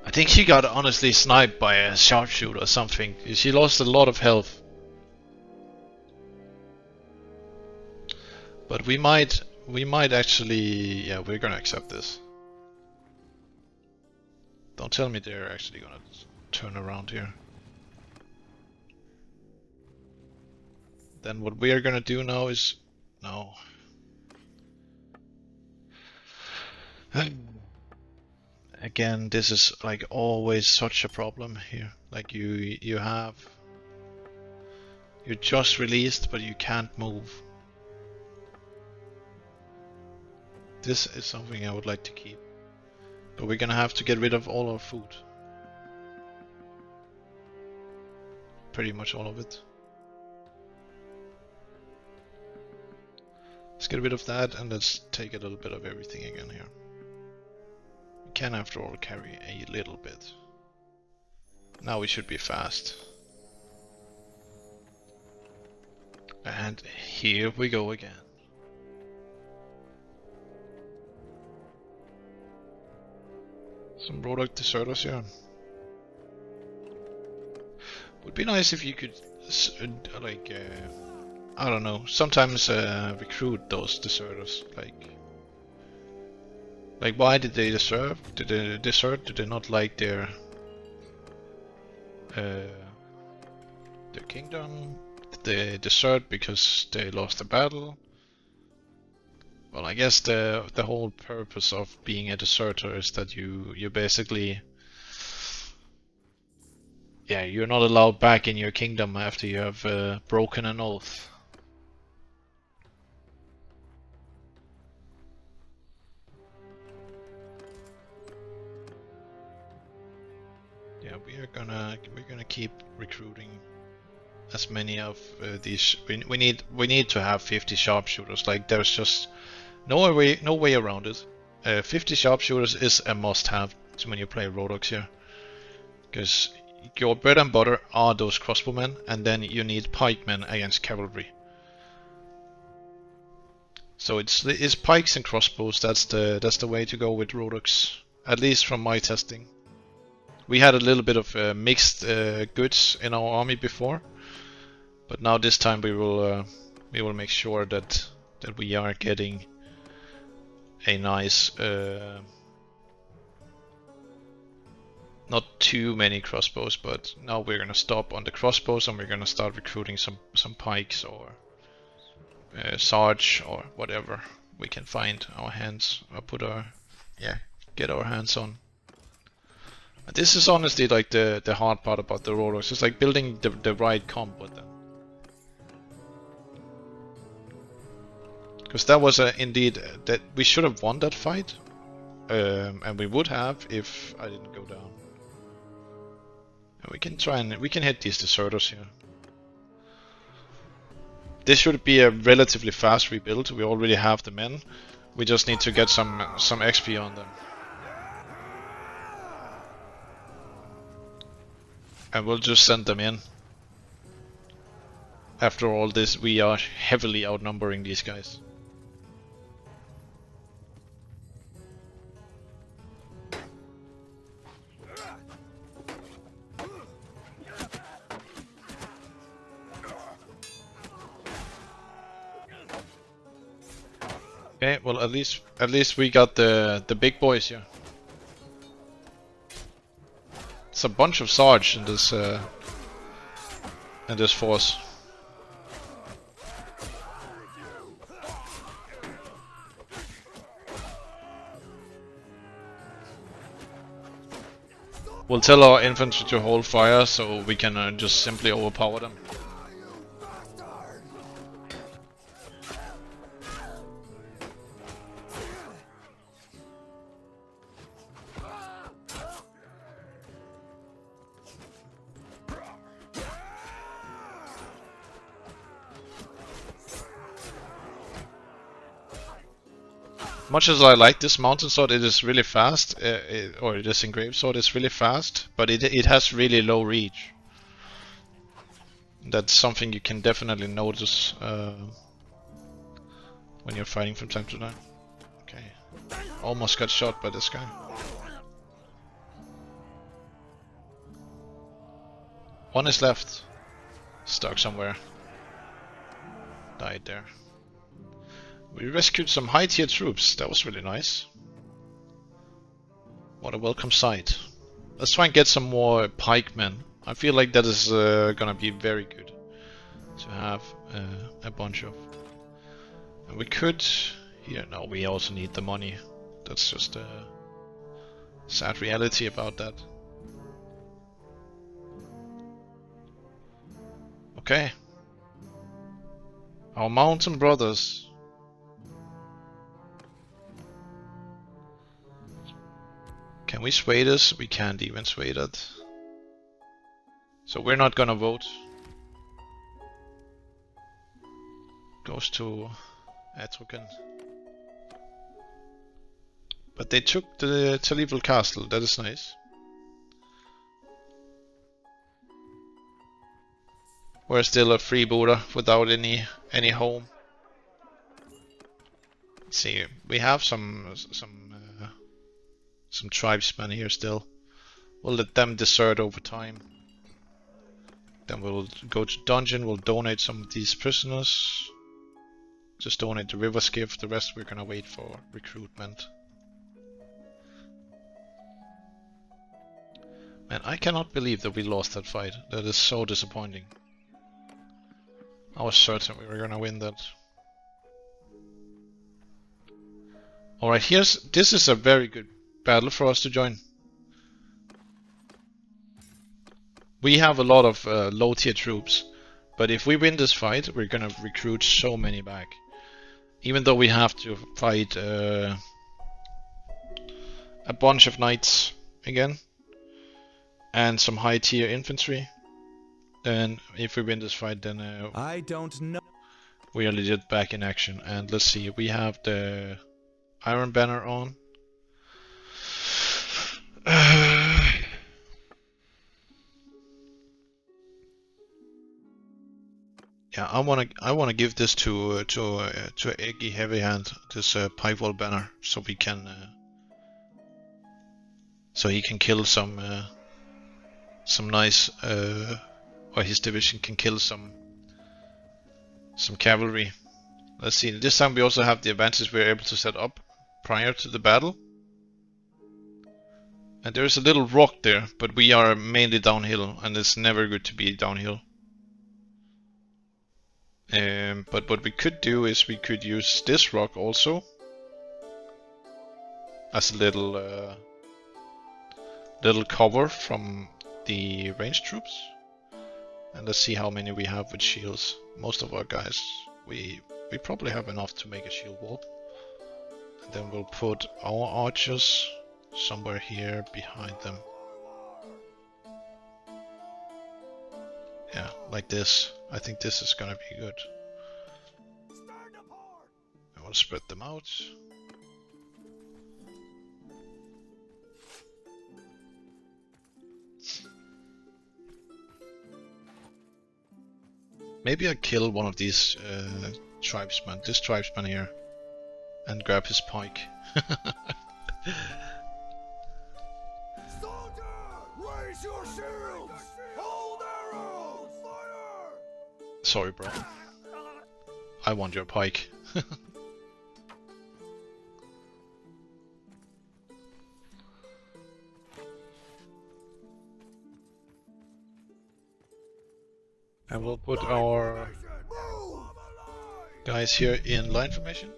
I think she got honestly sniped by a sharpshooter or something. She lost a lot of health. But we might actually... Yeah, we're gonna accept this. Don't tell me they're actually gonna turn around here. Then what we are gonna do now is... No. Again, this is like always such a problem here. Like you're just released, but you can't move. This is something I would like to keep. But we're gonna have to get rid of all our food. Pretty much all of it. Let's get rid of that and let's take a little bit of everything again here. We can after all carry a little bit. Now we should be fast. And here we go again. Some Rhodok deserters here. Would be nice if you could, like, I don't know, sometimes recruit those deserters. Like, why did they desert? Did they desert? Did they not like their kingdom? Did they desert because they lost a battle? Well, I guess the whole purpose of being a deserter is that you basically, yeah, you're not allowed back in your kingdom after you have broken an oath. Yeah, we're gonna keep recruiting as many of these. We need to have 50 sharpshooters. Like, there's just no way around it. 50 sharpshooters is a must-have when you play Rhodoks here, because your bread and butter are those crossbowmen, and then you need pikemen against cavalry. So it's pikes and crossbows. That's the way to go with Rhodoks, at least from my testing. We had a little bit of mixed goods in our army before, but now this time we will make sure that we are getting a nice, not too many crossbows, but now we're gonna stop on the crossbows and we're gonna start recruiting some pikes or sarge or whatever we can find our hands or get our hands on. And this is honestly like the hard part about the Rhodoks. It's like building the right comp with them. Because that was indeed that we should have won that fight, and we would have if I didn't go down. And we can try and we can hit these deserters here. This should be a relatively fast rebuild. We already have the men. We just need to get some XP on them. And we'll just send them in. After all this, we are heavily outnumbering these guys. Okay, well at least we got the big boys here. It's a bunch of Sarge in this force. We'll tell our infantry to hold fire so we can just simply overpower them. Much as I like this mountain sword, it is really fast, or this engraved sword is really fast, but it has really low reach. That's something you can definitely notice when you're fighting from time to time. Okay, almost got shot by this guy. One is left, stuck somewhere. Died there. We rescued some high tier troops, that was really nice. What a welcome sight. Let's try and get some more pikemen. I feel like that is gonna be very good to have a bunch of. And we could... Here, no, we also need the money. That's just a sad reality about that. Okay. Our mountain brothers. Can we sway this? We can't even sway that. So we're not gonna vote. Goes to Atrokan. But they took the Talieval castle, that is nice. We're still a freebooter without any home. Let's see, we have some tribesmen here still. We'll let them desert over time. Then we'll go to dungeon, we'll donate some of these prisoners. Just donate the river skiff, the rest we're gonna wait for recruitment. Man, I cannot believe that we lost that fight. That is so disappointing. I was certain we were gonna win that. Alright, this is a very good battle for us to join. We have a lot of low tier troops, but if we win this fight, we're gonna recruit so many back. Even though we have to fight a bunch of knights again, and some high tier infantry, then if we win this fight, then I don't know. We are legit back in action. And let's see, we have the Iron Banner on. Yeah, I wanna give this to Eggy Heavyhand, this Pipewall banner, so we can so he can kill some nice or his division can kill some cavalry. Let's see. This time we also have the advantage we're able to set up prior to the battle. And there is a little rock there, but we are mainly downhill, and it's never good to be downhill. But what we could do is we could use this rock also as a little cover from the ranged troops. And let's see how many we have with shields. Most of our guys, we probably have enough to make a shield wall. And then we'll put our archers somewhere here behind them. Yeah, like this. I think this is gonna be good. I will spread them out. Maybe I kill one of these tribesmen, this tribesman here, and grab his pike. Soldier, raise your shields! Hold arrows! Fire! Sorry, bro. I want your pike. And we'll put our guys here in line formation.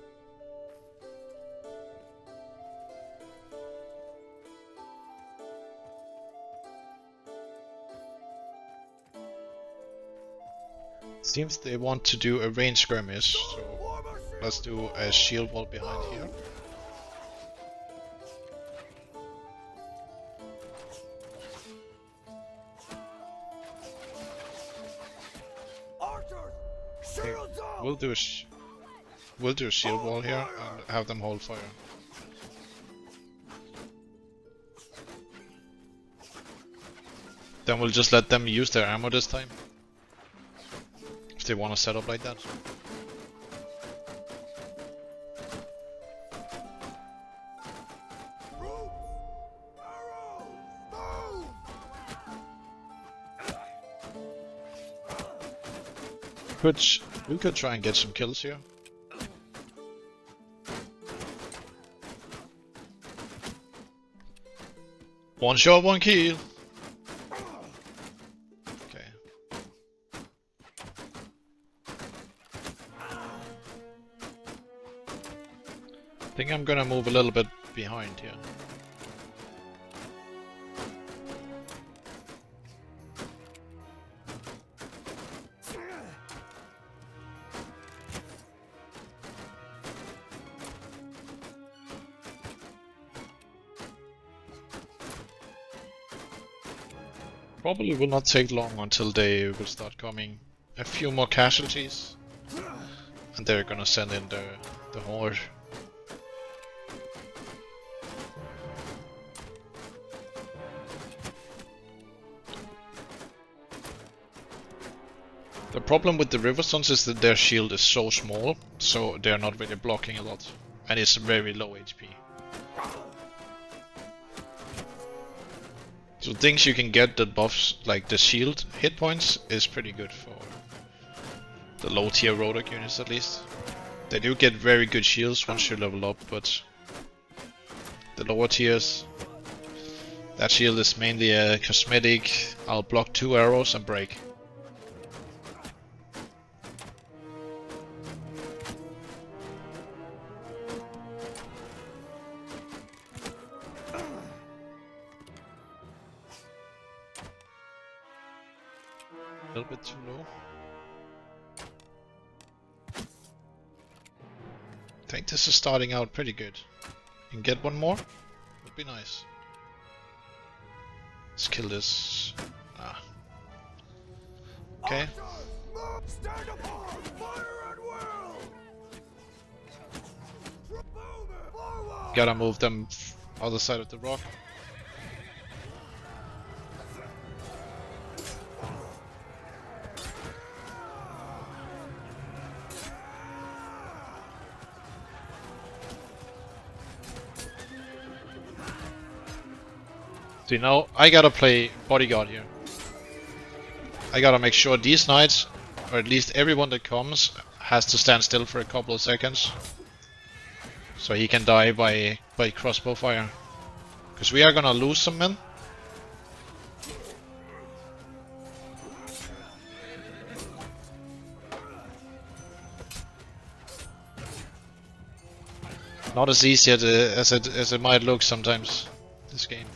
Seems they want to do a range skirmish, so let's do a shield wall behind here. We'll do we'll do a shield wall here and have them hold fire. Then we'll just let them use their ammo this time. If they want to set up like that. We could try and get some kills here. One shot, one kill. Okay. I think I'm gonna move a little bit behind here. Probably will not take long until they will start coming. A few more casualties, and they're gonna send in the horde. The problem with the River Sons is that their shield is so small, so they're not really blocking a lot, and it's very low HP. So things you can get that buffs, like the shield hit points, is pretty good for the low tier Rhodok units at least. They do get very good shields once you level up, but the lower tiers, that shield is mainly a cosmetic. I'll block 2 arrows and break. A little bit too low. I think this is starting out pretty good. You can get one more? Would be nice. Let's kill this. Ah. Okay. Gotta move them other side of the rock. See, now I gotta play bodyguard here. I gotta make sure these knights, or at least everyone that comes, has to stand still for a couple of seconds. So he can die by crossbow fire. Because we are gonna lose some men. Not as easy as it might look sometimes, this game.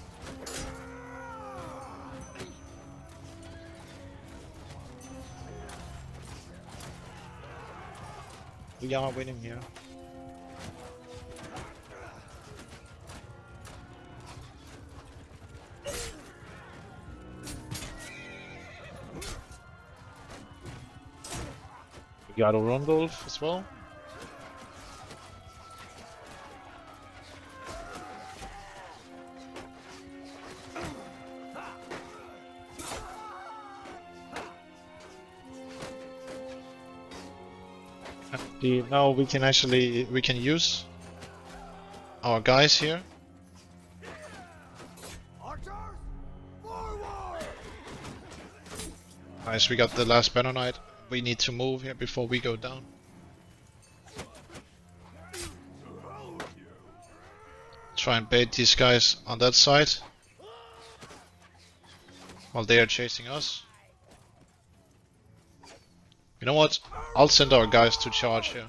We are winning here. We got a Rondolf as well. Now we can use our guys here. Nice, we got the last Banner Knight. We need to move here before we go down. Try and bait these guys on that side while they are chasing us. You know what? I'll send our guys to charge here.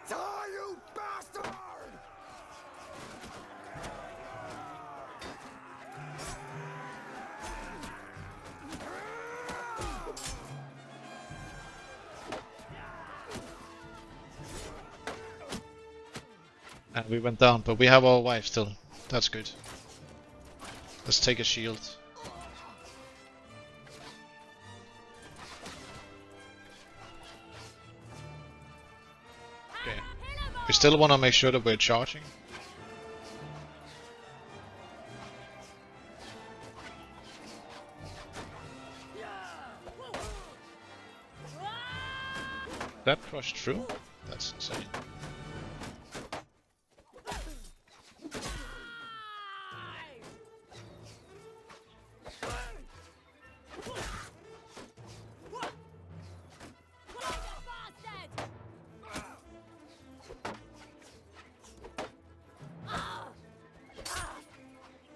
You bastard! And we went down, but we have our wife still. That's good. Let's take a shield. Okay. still want to make sure that we're charging. That crushed through? That's insane.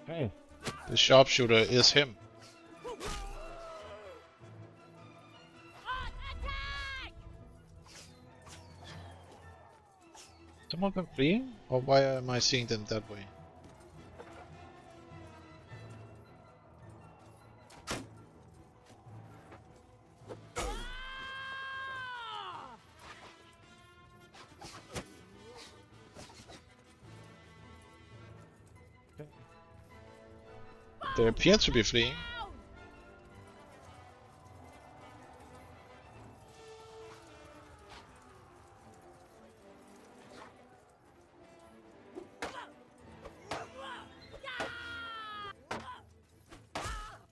Hey, the sharpshooter is him. Some of them fleeing? Or why am I seeing them that way? They appear to be fleeing.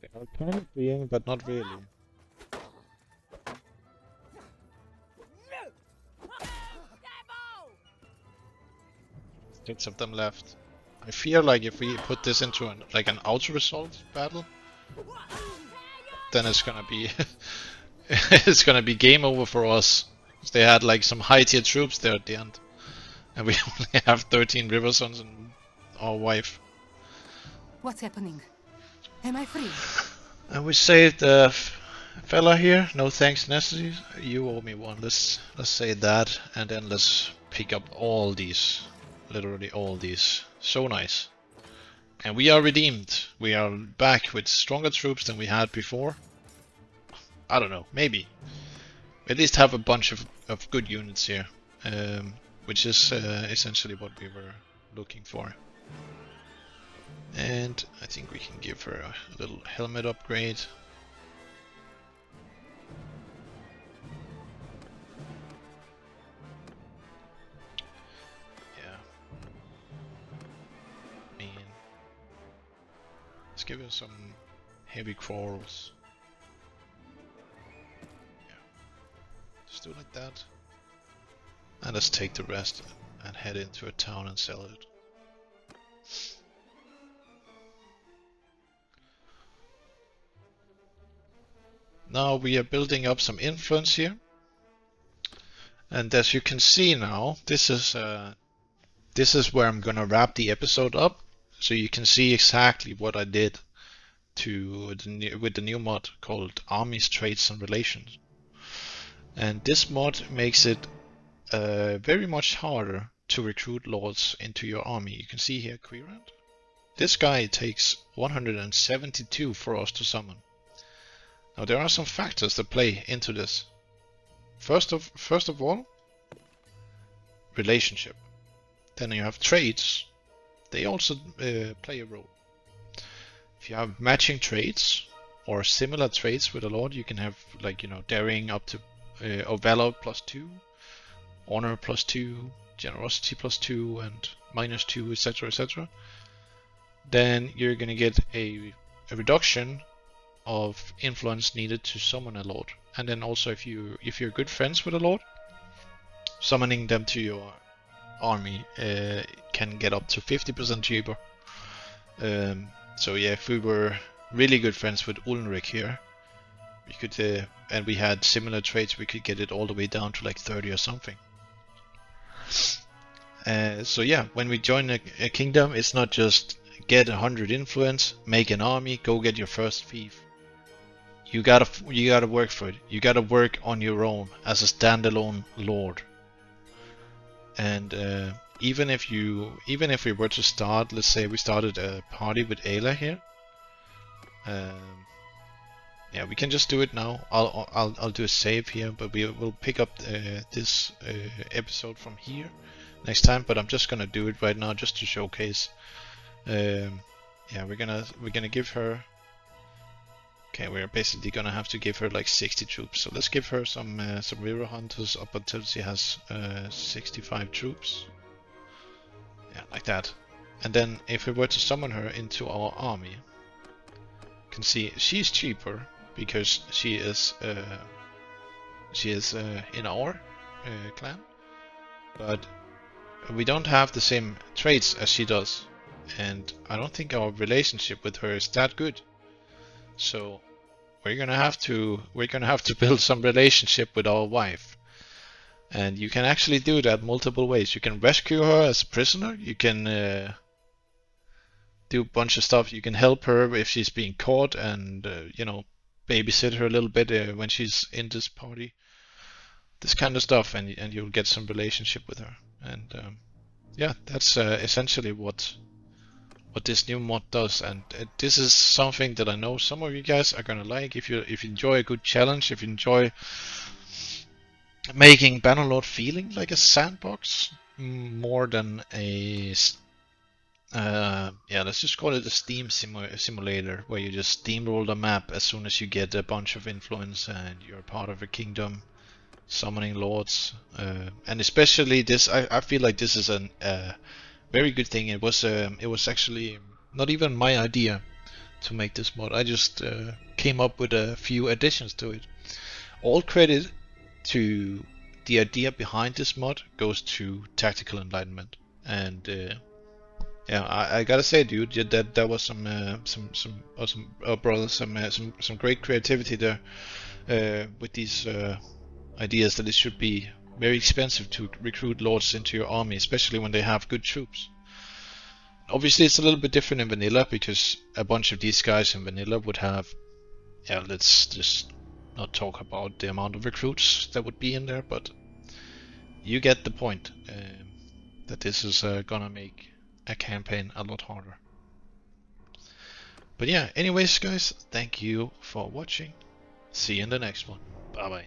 They are kind of fleeing, but not really. 6 of them left. I feel like if we put this into an auto-resolve battle, then it's gonna be it's gonna be game over for us. They had like some high tier troops there at the end, and we only have 13 River Sons and our wife. What's happening? Am I free? And we saved the fella here. No thanks necessary. You owe me one. Let's say that, and then let's pick up all these, literally all these. So nice. And we are redeemed. We are back with stronger troops than we had before. I don't know, maybe. At least have a bunch of good units here, which is essentially what we were looking for. And I think we can give her a little helmet upgrade. Let's give her some heavy quarrels. Yeah. Just do like that. And let's take the rest and head into a town and sell it. Now we are building up some influence here. And as you can see now, this is where I'm gonna wrap the episode up. So you can see exactly what I did with the new mod called Armies, Trades and Relations. And this mod makes it very much harder to recruit lords into your army. You can see here Quirand. This guy takes 172 for us to summon. Now there are some factors that play into this. First of all, relationship. Then you have trades. They also play a role. If you have matching traits or similar traits with a lord, you can have, like, you know, daring up to or valor +2, honor +2, generosity +2, and -2, etc., etc. Then you're gonna get a reduction of influence needed to summon a lord. And then also if you're good friends with a lord, summoning them to your army can get up to 50% cheaper. So yeah, if we were really good friends with Ulrich here, we could, and we had similar traits, we could get it all the way down to like 30 or something. So yeah, when we join a kingdom, it's not just get 100 influence, make an army, go get your first fief. You gotta work for it. You gotta work on your own as a standalone lord. And even if we were to start, let's say we started a party with Ayla here. Yeah, we can just do it now. I'll do a save here, but we will pick up this episode from here next time. But I'm just gonna do it right now just to showcase. Yeah, we're gonna give her. Okay, we're basically gonna have to give her like 60 troops. So let's give her some river hunters up until she has 65 troops. Yeah, like that. And then if we were to summon her into our army, you can see she's cheaper because she is in our clan, but we don't have the same traits as she does, and I don't think our relationship with her is that good. So we're gonna have to build some relationship with our wife. And you can actually do that multiple ways. You can rescue her as a prisoner. You can do a bunch of stuff. You can help her if she's being caught, and you know, babysit her a little bit when she's in this party. This kind of stuff, and you'll get some relationship with her. And yeah, that's essentially what this new mod does. And this is something that I know some of you guys are gonna like. If you enjoy a good challenge, if you enjoy making Bannerlord feeling like a sandbox more than a yeah, let's just call it a Steam simulator, where you just steamroll the map as soon as you get a bunch of influence and you're part of a kingdom, summoning lords, and especially this, I feel like this is a very good thing. It was actually not even my idea to make this mod. I just came up with a few additions to it. All credit to the idea behind this mod goes to Tactical Enlightenment, and yeah, I gotta say, dude, that was some awesome, brother, some great creativity there with these ideas that it should be very expensive to recruit lords into your army, especially when they have good troops. Obviously, it's a little bit different in vanilla because a bunch of these guys in vanilla would have, yeah, let's just not talk about the amount of recruits that would be in there, but you get the point, that this is gonna make a campaign a lot harder. But yeah, anyways guys, thank you for watching. See you in the next one. Bye bye.